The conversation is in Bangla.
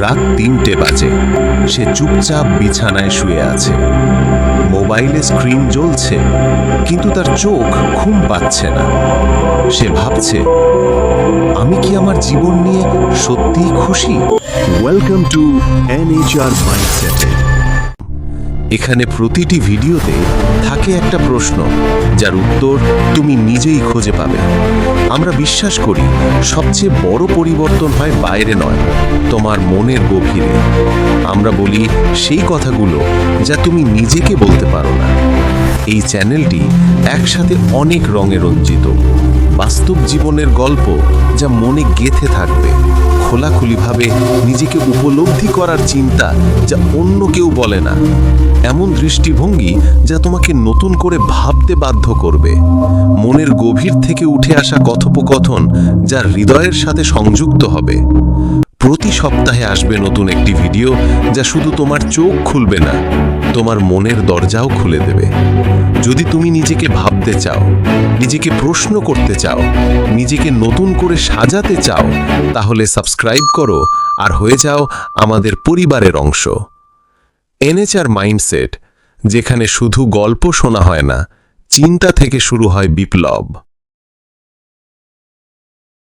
রাত ৩টে বাজে। সে চুপচাপ বিছানায় শুয়ে আছে। মোবাইলে স্ক্রিন জ্বলছে, কিন্তু তার চোখ ঘুম পাচ্ছে না। সে ভাবছে, আমি কি আমার জীবন নিয়ে সত্যিই খুশি? Welcome to NHR Mindset. এখানে প্রতিটি ভিডিওতে থাকে একটা প্রশ্ন, যার উত্তর তুমি নিজেই খুঁজে পাবে। আমরা বিশ্বাস করি সবচেয়ে বড় পরিবর্তন হয় বাইরে নয়, তোমার মনের গভীরে। আমরা বলি সেই কথাগুলো যা তুমি নিজেকে বলতে পারো না। এই চ্যানেলটি একসাথে অনেক রঙে রঞ্জিত, বাস্তব জীবনের গল্প যা মনে গেঁথে থাকবে, খোলাখুলিভাবে নিজেকে উপলব্ধি করার চিন্তা যা অন্য কেউ বলে না, এমন দৃষ্টিভঙ্গি যা তোমাকে নতুন করে ভাবতে বাধ্য করবে, মনের গভীর থেকে উঠে আসা কথোপকথন যা হৃদয়ের সাথে সংযুক্ত হবে। প্রতি সপ্তাহে আসবে নতুন একটি ভিডিও যা শুধু তোমার চোখ খুলবে না, তোমার মনের দরজাও খুলে দেবে। যদি তুমি নিজেকে ভাবতে চাও, নিজেকে প্রশ্ন করতে চাও, নিজেকে নতুন করে সাজাতে চাও, তাহলে সাবস্ক্রাইব করো আর হয়ে যাও আমাদের পরিবারের অংশ। এনএচআর মাইন্ডসেট, যেখানে শুধু গল্প শোনা হয় না, চিন্তা থেকে শুরু হয় বিপ্লব।